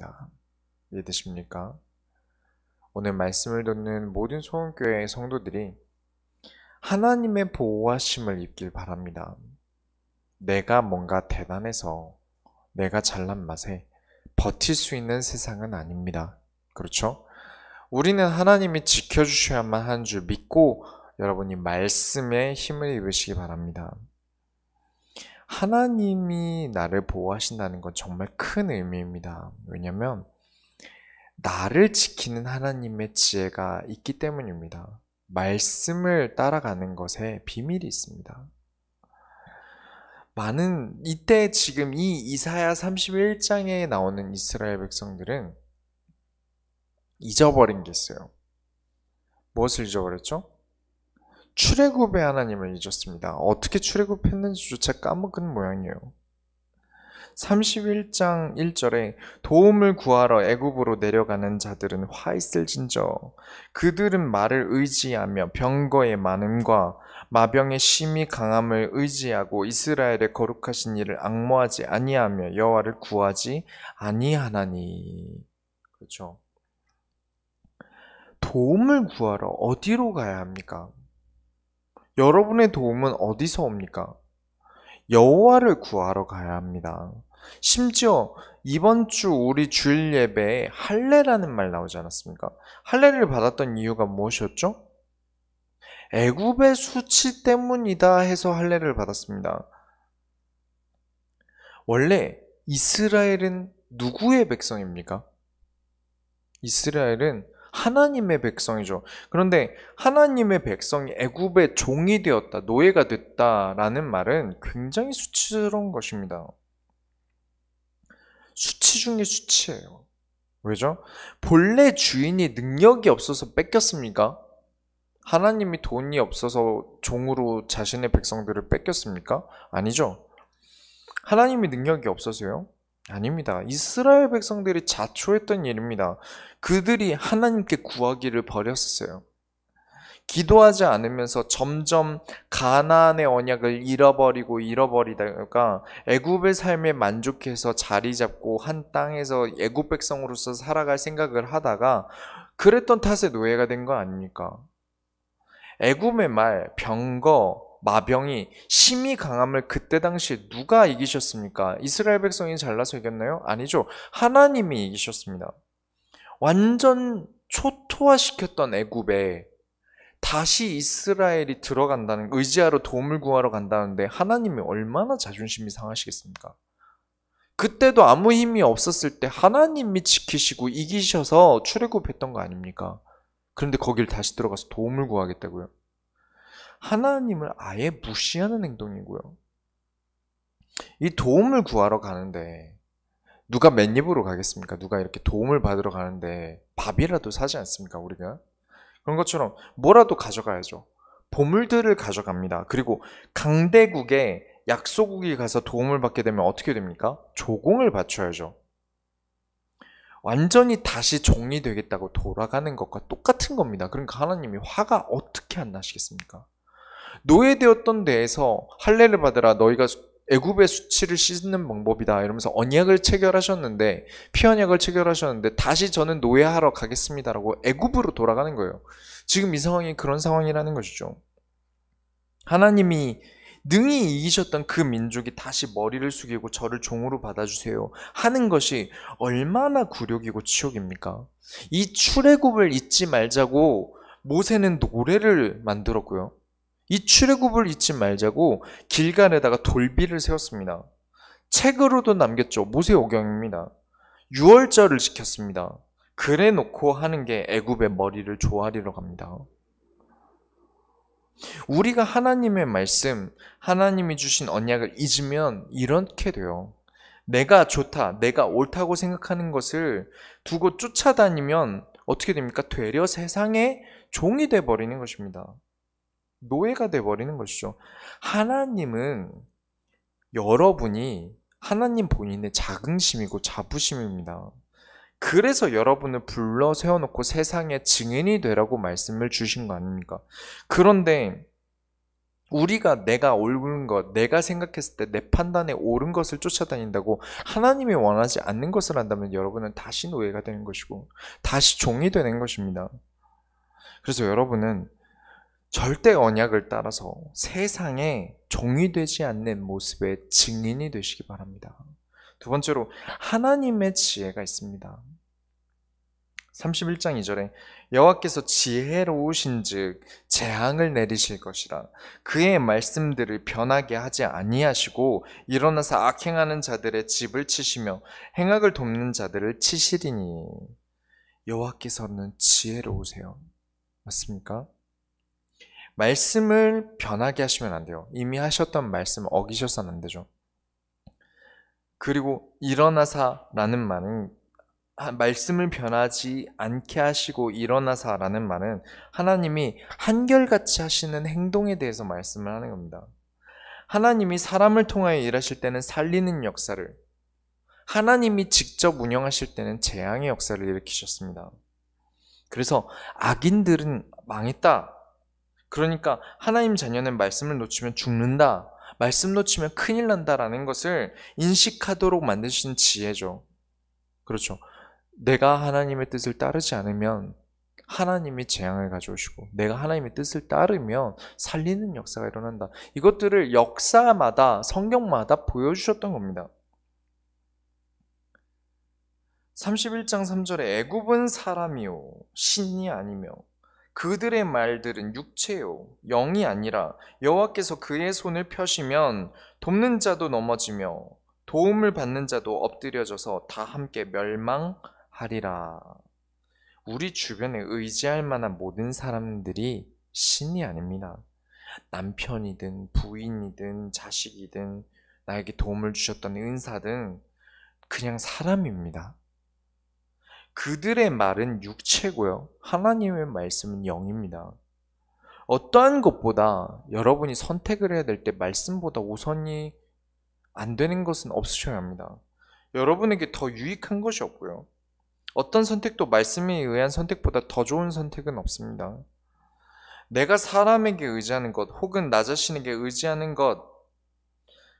바랍니다. 믿으십니까? 오늘 말씀을 듣는 모든 소원교회 성도들이 하나님의 보호하심을 입길 바랍니다. 내가 뭔가 대단해서 내가 잘난 맛에 버틸 수 있는 세상은 아닙니다. 그렇죠? 우리는 하나님이 지켜주셔야만 하는 줄 믿고 여러분이 말씀에 힘을 입으시기 바랍니다. 하나님이 나를 보호하신다는 건 정말 큰 의미입니다. 왜냐하면 나를 지키는 하나님의 지혜가 있기 때문입니다. 말씀을 따라가는 것에 비밀이 있습니다. 이때 지금 이 이사야 31장에 나오는 이스라엘 백성들은 잊어버린 게 있어요. 무엇을 잊어버렸죠? 출애굽의 하나님을 잊었습니다. 어떻게 출애굽했는지조차 까먹은 모양이에요. 31장 1절에 도움을 구하러 애굽으로 내려가는 자들은 화 있을진저 그들은 말을 의지하며 병거의 많음과 마병의 심히 강함을 의지하고 이스라엘의 거룩하신 이를 앙모하지 아니하며 여호와를 구하지 아니하나니. 그렇죠? 도움을 구하러 어디로 가야 합니까? 여러분의 도움은 어디서 옵니까? 여호와를 구하러 가야 합니다. 심지어 이번 주 우리 주일 예배에 할례라는 말 나오지 않았습니까? 할례를 받았던 이유가 무엇이었죠? 애굽의 수치 때문이다 해서 할례를 받았습니다. 원래 이스라엘은 누구의 백성입니까? 이스라엘은 하나님의 백성이죠. 그런데 하나님의 백성이 애굽의 종이 되었다, 노예가 됐다라는 말은 굉장히 수치스러운 것입니다. 수치 중에 수치예요. 왜죠? 본래 주인이 능력이 없어서 뺏겼습니까? 하나님이 돈이 없어서 종으로 자신의 백성들을 뺏겼습니까? 아니죠. 하나님이 능력이 없어서요? 아닙니다. 이스라엘 백성들이 자초했던 일입니다. 그들이 하나님께 구하기를 버렸었어요. 기도하지 않으면서 점점 가나안의 언약을 잃어버리다가 애굽의 삶에 만족해서 자리 잡고 한 땅에서 애굽 백성으로서 살아갈 생각을 하다가 그랬던 탓에 노예가 된 거 아닙니까? 애굽의 병거, 마병이 심히 강함을 그때 당시에 누가 이기셨습니까? 이스라엘 백성이 잘나서 이겼나요? 아니죠. 하나님이 이기셨습니다. 완전 초토화시켰던 애굽에 다시 이스라엘이 들어간다는, 의지하러 도움을 구하러 간다는데 하나님이 얼마나 자존심이 상하시겠습니까? 그때도 아무 힘이 없었을 때 하나님이 지키시고 이기셔서 출애굽했던 거 아닙니까? 그런데 거길 다시 들어가서 도움을 구하겠다고요? 하나님을 아예 무시하는 행동이고요. 이 도움을 구하러 가는데 누가 맨입으로 가겠습니까? 누가 이렇게 도움을 받으러 가는데 밥이라도 사지 않습니까? 우리가? 그런 것처럼 뭐라도 가져가야죠. 보물들을 가져갑니다. 그리고 강대국에 약소국이 가서 도움을 받게 되면 어떻게 됩니까? 조공을 바쳐야죠. 완전히 다시 종이 되겠다고 돌아가는 것과 똑같은 겁니다. 그러니까 하나님이 화가 어떻게 안 나시겠습니까? 노예되었던 데에서 할례를 받으라, 너희가 애굽의 수치를 씻는 방법이다 이러면서 언약을 체결하셨는데, 피언약을 체결하셨는데 다시 저는 노예하러 가겠습니다라고 애굽으로 돌아가는 거예요. 지금 이 상황이 그런 상황이라는 것이죠. 하나님이 능히 이기셨던 그 민족이 다시 머리를 숙이고 저를 종으로 받아주세요 하는 것이 얼마나 굴욕이고 치욕입니까? 이 출애굽을 잊지 말자고 모세는 노래를 만들었고요. 이 출애굽을 잊지 말자고 길갈에다가 돌비를 세웠습니다. 책으로도 남겼죠. 모세오경입니다. 유월절을 지켰습니다. 그래 놓고 하는 게 애굽의 머리를 조아리러 갑니다. 우리가 하나님의 말씀, 하나님이 주신 언약을 잊으면 이렇게 돼요. 내가 좋다, 내가 옳다고 생각하는 것을 두고 쫓아다니면 어떻게 됩니까? 되려 세상의 종이 돼버리는 것입니다. 노예가 돼버리는 것이죠. 하나님은 여러분이 하나님 본인의 자긍심이고 자부심입니다. 그래서 여러분을 불러 세워놓고 세상의 증인이 되라고 말씀을 주신 거 아닙니까? 그런데 우리가 내가 옳은 것, 내가 생각했을 때 내 판단에 옳은 것을 쫓아다닌다고 하나님이 원하지 않는 것을 한다면 여러분은 다시 노예가 되는 것이고 다시 종이 되는 것입니다. 그래서 여러분은 절대 언약을 따라서 세상에 종이 되지 않는 모습의 증인이 되시기 바랍니다. 두 번째로 하나님의 지혜가 있습니다. 31장 2절에 여호와께서 지혜로우신즉 재앙을 내리실 것이라 그의 말씀들을 변하게 하지 아니하시고 일어나서 악행하는 자들의 집을 치시며 행악을 돕는 자들을 치시리니 여호와께서는 지혜로우세요. 맞습니까? 말씀을 변하게 하시면 안 돼요. 이미 하셨던 말씀 어기셔서는 안 되죠. 그리고 일어나사라는 말은 말씀을 변하지 않게 하시고 일어나사라는 말은 하나님이 한결같이 하시는 행동에 대해서 말씀을 하는 겁니다. 하나님이 사람을 통하여 일하실 때는 살리는 역사를, 하나님이 직접 운영하실 때는 재앙의 역사를 일으키셨습니다. 그래서 악인들은 망했다. 그러니까 하나님 자녀는 말씀을 놓치면 죽는다. 말씀 놓치면 큰일 난다라는 것을 인식하도록 만드신 지혜죠. 그렇죠. 내가 하나님의 뜻을 따르지 않으면 하나님이 재앙을 가져오시고 내가 하나님의 뜻을 따르면 살리는 역사가 일어난다. 이것들을 역사마다 성경마다 보여주셨던 겁니다. 31장 3절에 애굽은 사람이요 신이 아니며 그들의 말들은 육체요 영이 아니라 여호와께서 그의 손을 펴시면 돕는 자도 넘어지며 도움을 받는 자도 엎드려져서 다 함께 멸망하리라. 우리 주변에 의지할 만한 모든 사람들이 신이 아닙니다. 남편이든 부인이든 자식이든 나에게 도움을 주셨던 은사든 그냥 사람입니다. 그들의 말은 육체고요. 하나님의 말씀은 영입니다. 어떠한 것보다 여러분이 선택을 해야 될 때 말씀보다 우선이 안 되는 것은 없으셔야 합니다. 여러분에게 더 유익한 것이 없고요. 어떤 선택도 말씀에 의한 선택보다 더 좋은 선택은 없습니다. 내가 사람에게 의지하는 것 혹은 나 자신에게 의지하는 것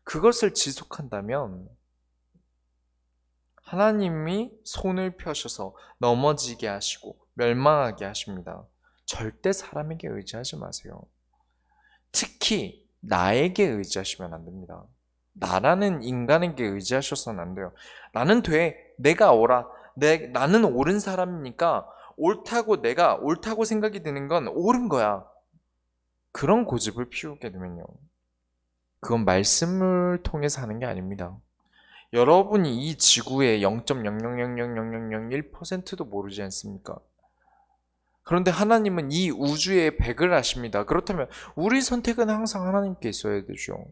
그것을 지속한다면 하나님이 손을 펴셔서 넘어지게 하시고 멸망하게 하십니다. 절대 사람에게 의지하지 마세요. 특히 나에게 의지하시면 안 됩니다. 나라는 인간에게 의지하셔서는 안 돼요. 나는 돼. 내가 옳아. 나는 옳은 사람이니까 내가 옳다고 생각이 드는 건 옳은 거야. 그런 고집을 피우게 되면요. 그건 말씀을 통해서 하는 게 아닙니다. 여러분이 이 지구의 0.0000001%도 모르지 않습니까? 그런데 하나님은 이 우주의 100을 아십니다. 그렇다면 우리 선택은 항상 하나님께 있어야 되죠.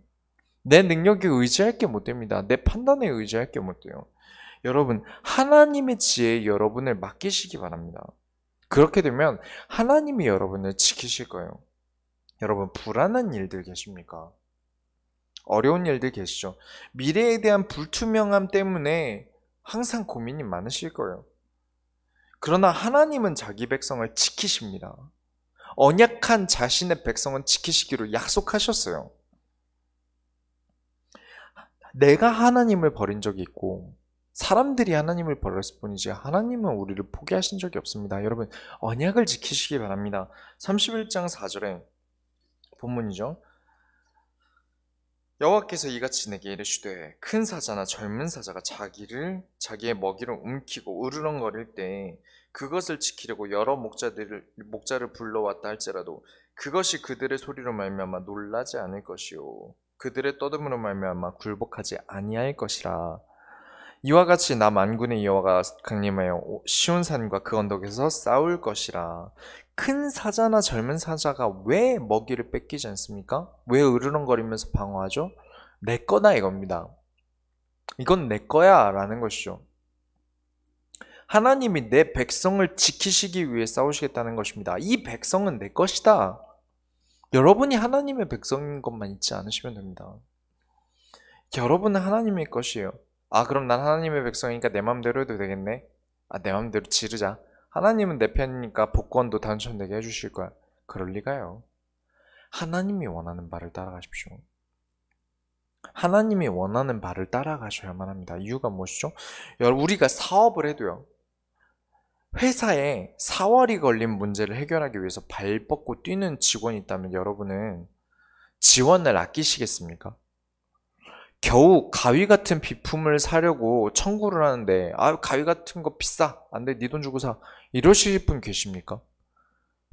내 능력에 의지할 게 못 됩니다. 내 판단에 의지할 게 못 돼요. 여러분, 하나님의 지혜에 여러분을 맡기시기 바랍니다. 그렇게 되면 하나님이 여러분을 지키실 거예요. 여러분, 불안한 일들 계십니까? 어려운 일들 계시죠? 미래에 대한 불투명함 때문에 항상 고민이 많으실 거예요. 그러나 하나님은 자기 백성을 지키십니다. 언약한 자신의 백성은 지키시기로 약속하셨어요. 내가 하나님을 버린 적이 있고 사람들이 하나님을 버렸을 뿐이지 하나님은 우리를 포기하신 적이 없습니다. 여러분, 언약을 지키시기 바랍니다. 31장 4절에 본문이죠. 여호와께서 이같이 내게 이르시되 큰 사자나 젊은 사자가 자기의 먹이를 움키고 으르렁거릴 때 그것을 지키려고 여러 목자를 불러왔다 할지라도 그것이 그들의 소리로 말미암아 놀라지 않을 것이요 그들의 떠듬으로 말미암아 굴복하지 아니할 것이라. 이와 같이 나 만군의 여호와가 강림하여 시온산과 그 언덕에서 싸울 것이라. 큰 사자나 젊은 사자가 왜 먹이를 뺏기지 않습니까? 왜 으르렁거리면서 방어하죠? 내 거다 이겁니다. 이건 내 거야 라는 것이죠. 하나님이 내 백성을 지키시기 위해 싸우시겠다는 것입니다. 이 백성은 내 것이다. 여러분이 하나님의 백성인 것만 잊지 않으시면 됩니다. 여러분은 하나님의 것이에요. 그럼 난 하나님의 백성이니까 내 맘대로 해도 되겠네? 내 맘대로 지르자. 하나님은 내 편이니까 복권도 당첨되게 해주실 거야. 그럴 리가요. 하나님이 원하는 바를 따라가십시오. 하나님이 원하는 바를 따라가셔야만 합니다. 이유가 무엇이죠? 여러분, 우리가 사업을 해도요. 회사에 사활이 걸린 문제를 해결하기 위해서 발 뻗고 뛰는 직원이 있다면 여러분은 지원을 아끼시겠습니까? 겨우 가위 같은 비품을 사려고 청구를 하는데 가위 같은 거 비싸. 안 돼. 네 돈 주고 사. 이러실 분 계십니까?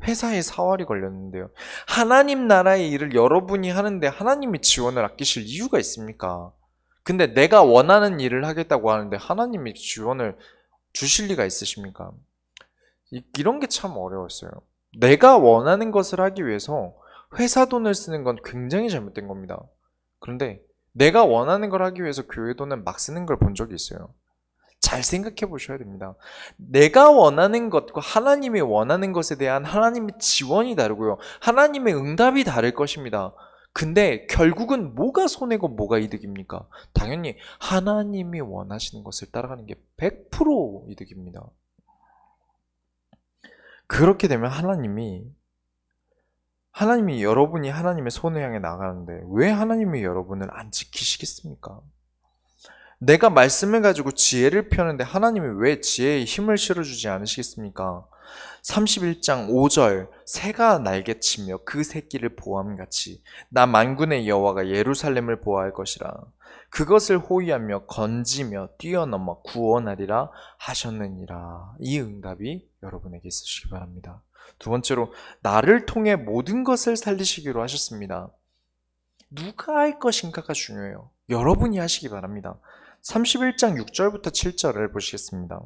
회사에 사활이 걸렸는데요. 하나님 나라의 일을 여러분이 하는데 하나님이 지원을 아끼실 이유가 있습니까? 근데 내가 원하는 일을 하겠다고 하는데 하나님이 지원을 주실 리가 있으십니까? 이런 게 참 어려웠어요. 내가 원하는 것을 하기 위해서 회사 돈을 쓰는 건 굉장히 잘못된 겁니다. 그런데 내가 원하는 걸 하기 위해서 교회 돈은 막 쓰는 걸 본 적이 있어요. 잘 생각해 보셔야 됩니다. 내가 원하는 것과 하나님이 원하는 것에 대한 하나님의 지원이 다르고요. 하나님의 응답이 다를 것입니다. 근데 결국은 뭐가 손해고 뭐가 이득입니까? 당연히 하나님이 원하시는 것을 따라가는 게 100% 이득입니다. 그렇게 되면 하나님이 여러분이 하나님의 손을 향해 나가는데 왜 하나님이 여러분을 안 지키시겠습니까? 내가 말씀을 가지고 지혜를 펴는데 하나님이 왜 지혜에 힘을 실어주지 않으시겠습니까? 31장 5절 새가 날개치며 그 새끼를 보함같이 나 만군의 여호와가 예루살렘을 보호할 것이라 그것을 호위하며 건지며 뛰어넘어 구원하리라 하셨느니라. 이 응답이 여러분에게 있으시기 바랍니다. 두 번째로 나를 통해 모든 것을 살리시기로 하셨습니다. 누가 할 것인가가 중요해요. 여러분이 하시기 바랍니다. 31장 6절부터 7절을 보시겠습니다.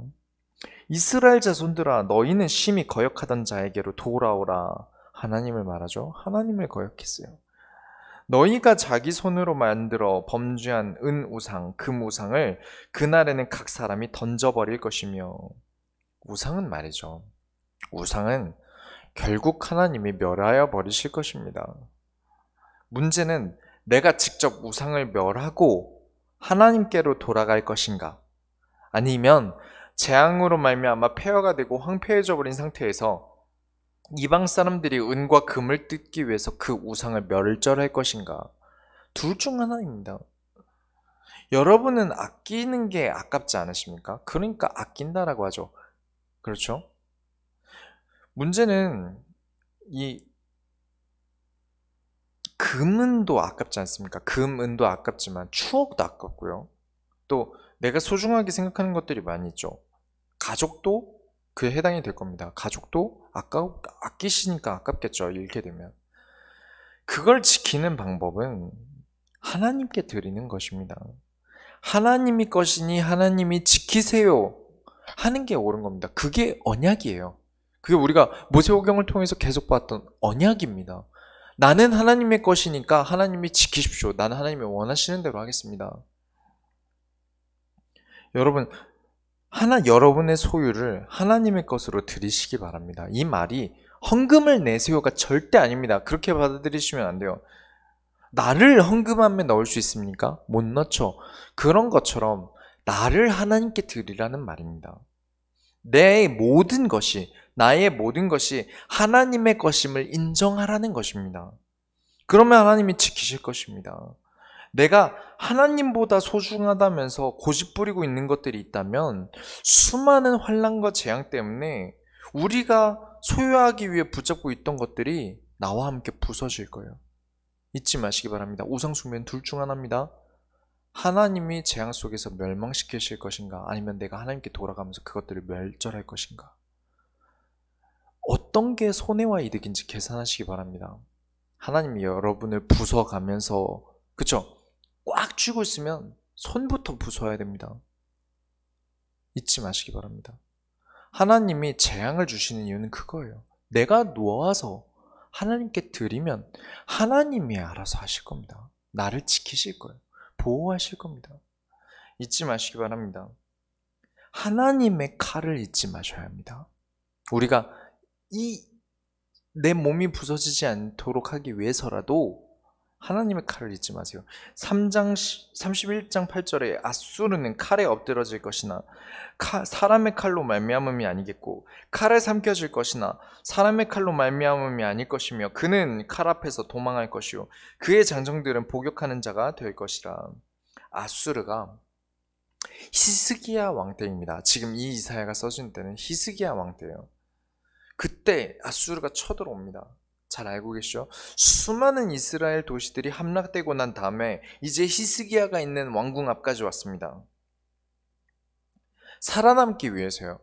이스라엘 자손들아 너희는 심히 거역하던 자에게로 돌아오라. 하나님을 말하죠. 하나님을 거역했어요. 너희가 자기 손으로 만들어 범죄한 은 우상, 금 우상을 그날에는 각 사람이 던져버릴 것이며 우상은 말이죠. 우상은 결국 하나님이 멸하여 버리실 것입니다. 문제는 내가 직접 우상을 멸하고 하나님께로 돌아갈 것인가? 아니면 재앙으로 말미암아 폐허가 되고 황폐해져 버린 상태에서 이방 사람들이 은과 금을 뜯기 위해서 그 우상을 멸절할 것인가? 둘 중 하나입니다. 여러분은 아끼는 게 아깝지 않으십니까? 그러니까 아낀다라고 하죠. 그렇죠? 문제는 이 금은도 아깝지 않습니까? 금은도 아깝지만 추억도 아깝고요. 또 내가 소중하게 생각하는 것들이 많이 있죠. 가족도 그에 해당이 될 겁니다. 가족도 아끼시니까 아깝겠죠. 잃게 되면. 그걸 지키는 방법은 하나님께 드리는 것입니다. 하나님이 것이니 하나님이 지키세요 하는 게 옳은 겁니다. 그게 언약이에요. 그게 우리가 모세오경을 통해서 계속 봤던 언약입니다. 나는 하나님의 것이니까 하나님이 지키십시오. 나는 하나님이 원하시는 대로 하겠습니다. 여러분, 여러분의 소유를 하나님의 것으로 드리시기 바랍니다. 이 말이 헌금을 내세요가 절대 아닙니다. 그렇게 받아들이시면 안 돼요. 나를 헌금함에 넣을 수 있습니까? 못 넣죠. 그런 것처럼 나를 하나님께 드리라는 말입니다. 나의 모든 것이 하나님의 것임을 인정하라는 것입니다. 그러면 하나님이 지키실 것입니다. 내가 하나님보다 소중하다면서 고집부리고 있는 것들이 있다면 수많은 환난과 재앙 때문에 우리가 소유하기 위해 붙잡고 있던 것들이 나와 함께 부서질 거예요. 잊지 마시기 바랍니다. 우상숭배는 둘 중 하나입니다. 하나님이 재앙 속에서 멸망시키실 것인가, 아니면 내가 하나님께 돌아가면서 그것들을 멸절할 것인가. 어떤 게 손해와 이득인지 계산하시기 바랍니다. 하나님이 여러분을 부숴가면서, 그쵸? 꽉 쥐고 있으면 손부터 부숴야 됩니다. 잊지 마시기 바랍니다. 하나님이 재앙을 주시는 이유는 그거예요. 내가 놓아서 하나님께 드리면 하나님이 알아서 하실 겁니다. 나를 지키실 거예요. 보호하실 겁니다. 잊지 마시기 바랍니다. 하나님의 칼을 잊지 마셔야 합니다. 우리가 내 몸이 부서지지 않도록 하기 위해서라도 하나님의 칼을 잊지 마세요. 31장 8절에 아수르는 칼에 엎드러질 것이나 사람의 칼로 말미암음이 아니겠고 칼에 삼켜질 것이나 사람의 칼로 말미암음이 아닐 것이며 그는 칼 앞에서 도망할 것이요 그의 장정들은 복역하는 자가 될 것이라. 아수르가 히스기야 왕 때입니다. 지금 이 이사야가 써진 때는 히스기야 왕 때예요. 그때 아수르가 쳐들어옵니다. 잘 알고 계시죠? 수많은 이스라엘 도시들이 함락되고 난 다음에 이제 히스기야가 있는 왕궁 앞까지 왔습니다. 살아남기 위해서요.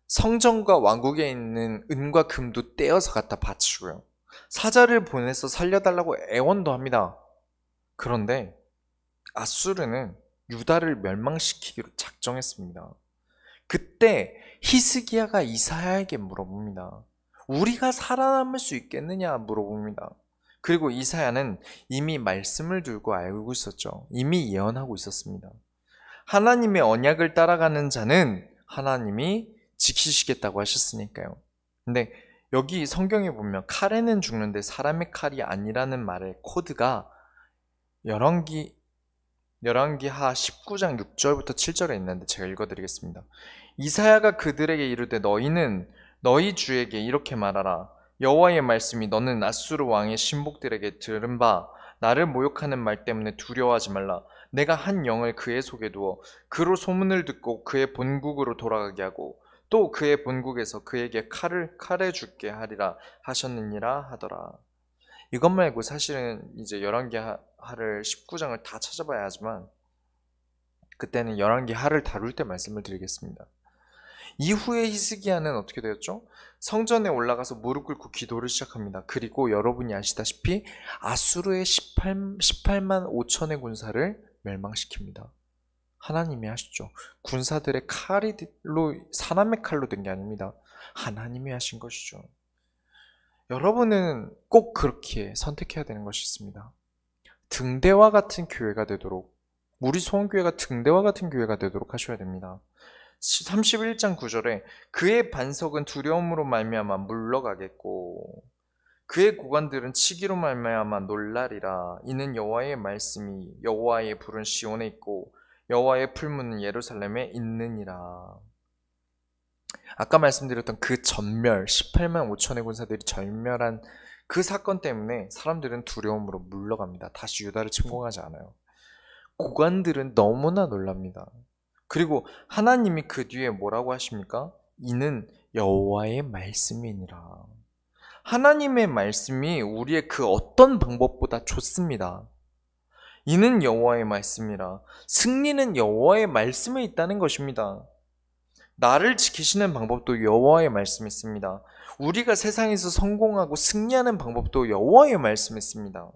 성전과 왕국에 있는 은과 금도 떼어서 갖다 바치고요. 사자를 보내서 살려달라고 애원도 합니다. 그런데 아수르는 유다를 멸망시키기로 작정했습니다. 그때 히스기야가 이사야에게 물어봅니다. 우리가 살아남을 수 있겠느냐 물어봅니다. 그리고 이사야는 이미 말씀을 들고 알고 있었죠. 이미 예언하고 있었습니다. 하나님의 언약을 따라가는 자는 하나님이 지키시겠다고 하셨으니까요. 근데 여기 성경에 보면 칼에는 죽는데 사람의 칼이 아니라는 말의 코드가 열왕기하 19장 6절부터 7절에 있는데 제가 읽어드리겠습니다. 이사야가 그들에게 이르되 너희는 너희 주에게 이렇게 말하라. 여호와의 말씀이 너는 아수르 왕의 신복들에게 들은 바 나를 모욕하는 말 때문에 두려워하지 말라. 내가 한 영을 그의 속에 두어 그로 소문을 듣고 그의 본국으로 돌아가게 하고 또 그의 본국에서 그에게 칼에 죽게 하리라 하셨느니라 하더라. 이것 말고 사실은 이제 열왕기하를 19장을 다 찾아봐야 하지만 그때는 열왕기하를 다룰 때 말씀을 드리겠습니다. 이후에 히스기야는 어떻게 되었죠? 성전에 올라가서 무릎 꿇고 기도를 시작합니다. 그리고 여러분이 아시다시피 아수르의 18만 5천의 군사를 멸망시킵니다. 하나님이 하셨죠. 군사들의 사람의 칼로 된 게 아닙니다. 하나님이 하신 것이죠. 여러분은 꼭 그렇게 선택해야 되는 것이 있습니다. 등대와 같은 교회가 되도록, 우리 소원교회가 등대와 같은 교회가 되도록 하셔야 됩니다. 31장 9절에 그의 반석은 두려움으로 말미암아 물러가겠고 그의 고관들은 치기로 말미암아 놀라리라. 이는 여호와의 말씀이 여호와의 불은 시온에 있고 여호와의 풀무는 예루살렘에 있느니라. 아까 말씀드렸던 그 전멸 18만 5천의 군사들이 절멸한 그 사건 때문에 사람들은 두려움으로 물러갑니다. 다시 유다를 침공하지 않아요. 고관들은 너무나 놀랍니다. 그리고 하나님이 그 뒤에 뭐라고 하십니까? 이는 여호와의 말씀이니라. 하나님의 말씀이 우리의 그 어떤 방법보다 좋습니다. 이는 여호와의 말씀이라. 승리는 여호와의 말씀에 있다는 것입니다. 나를 지키시는 방법도 여호와의 말씀에 있습니다. 우리가 세상에서 성공하고 승리하는 방법도 여호와의 말씀에 있습니다.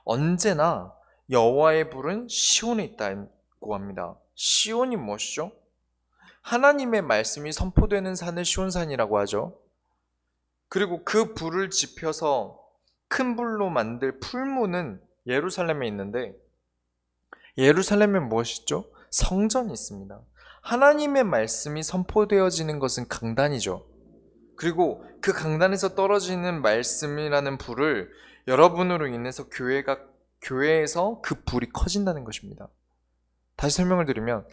언제나 여호와의 불은 시온에 있다고 합니다. 시온이 무엇이죠? 하나님의 말씀이 선포되는 산을 시온산이라고 하죠. 그리고 그 불을 지펴서 큰 불로 만들 풀무는 예루살렘에 있는데 예루살렘에 무엇이죠? 성전이 있습니다. 하나님의 말씀이 선포되어지는 것은 강단이죠. 그리고 그 강단에서 떨어지는 말씀이라는 불을 여러분으로 인해서 교회에서 그 불이 커진다는 것입니다. 다시 설명을 드리면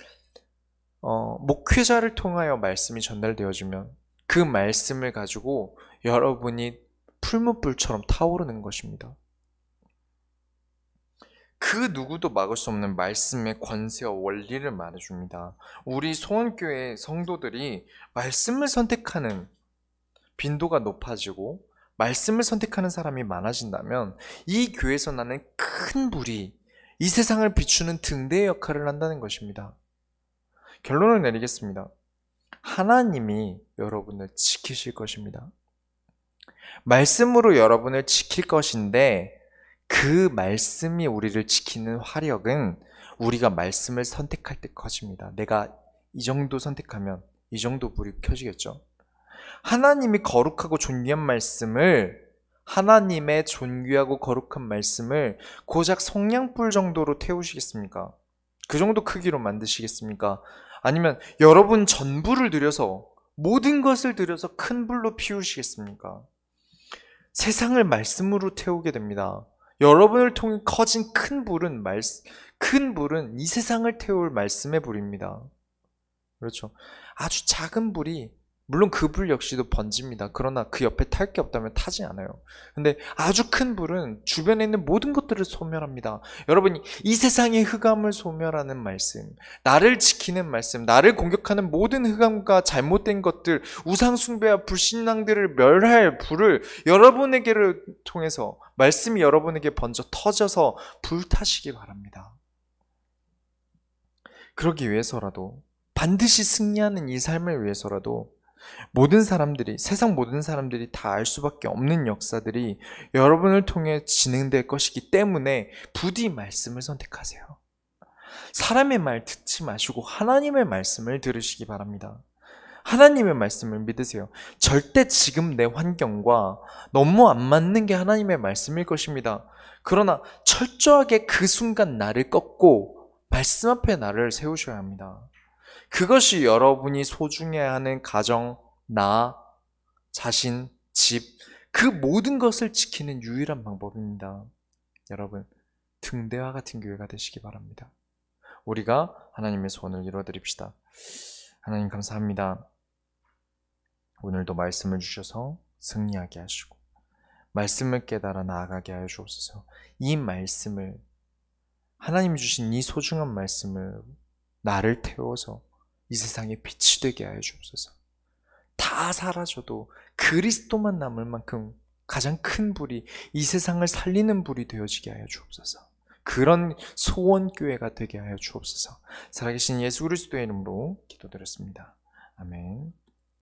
목회자를 통하여 말씀이 전달되어지면 그 말씀을 가지고 여러분이 풀무불처럼 타오르는 것입니다. 그 누구도 막을 수 없는 말씀의 권세와 원리를 말해줍니다. 우리 소원교회 성도들이 말씀을 선택하는 빈도가 높아지고 말씀을 선택하는 사람이 많아진다면 이 교회에서 나는 큰 불이 이 세상을 비추는 등대의 역할을 한다는 것입니다. 결론을 내리겠습니다. 하나님이 여러분을 지키실 것입니다. 말씀으로 여러분을 지킬 것인데 그 말씀이 우리를 지키는 화력은 우리가 말씀을 선택할 때 커집니다. 내가 이 정도 선택하면 이 정도 불이 켜지겠죠. 하나님이 거룩하고 존귀한 말씀을 하나님의 존귀하고 거룩한 말씀을 고작 성냥불 정도로 태우시겠습니까? 그 정도 크기로 만드시겠습니까? 아니면 여러분 전부를 들여서 모든 것을 들여서 큰 불로 피우시겠습니까? 세상을 말씀으로 태우게 됩니다. 여러분을 통해 커진 큰 불은 이 세상을 태울 말씀의 불입니다. 그렇죠. 아주 작은 불이, 물론 그 불 역시도 번집니다. 그러나 그 옆에 탈 게 없다면 타지 않아요. 근데 아주 큰 불은 주변에 있는 모든 것들을 소멸합니다. 여러분이 이 세상의 흑암을 소멸하는 말씀, 나를 지키는 말씀, 나를 공격하는 모든 흑암과 잘못된 것들, 우상숭배와 불신앙들을 멸할 불을 여러분에게를 통해서 말씀이 여러분에게 번져 터져서 불타시기 바랍니다. 그러기 위해서라도, 반드시 승리하는 이 삶을 위해서라도 세상 모든 사람들이 다 알 수밖에 없는 역사들이 여러분을 통해 진행될 것이기 때문에 부디 말씀을 선택하세요. 사람의 말 듣지 마시고 하나님의 말씀을 들으시기 바랍니다. 하나님의 말씀을 믿으세요. 절대 지금 내 환경과 너무 안 맞는 게 하나님의 말씀일 것입니다. 그러나 철저하게 그 순간 나를 꺾고 말씀 앞에 나를 세우셔야 합니다. 그것이 여러분이 소중해야 하는 가정, 나, 자신, 집, 그 모든 것을 지키는 유일한 방법입니다. 여러분, 등대와 같은 교회가 되시기 바랍니다. 우리가 하나님의 소원을 이루어드립시다. 하나님 감사합니다. 오늘도 말씀을 주셔서 승리하게 하시고 말씀을 깨달아 나아가게 하여 주옵소서. 이 말씀을, 하나님이 주신 이 소중한 말씀을 나를 태워서 이 세상에 빛이 되게 하여 주옵소서. 다 사라져도 그리스도만 남을 만큼 가장 큰 불이, 이 세상을 살리는 불이 되어지게 하여 주옵소서. 그런 소원교회가 되게 하여 주옵소서. 살아계신 예수 그리스도의 이름으로 기도드렸습니다. 아멘.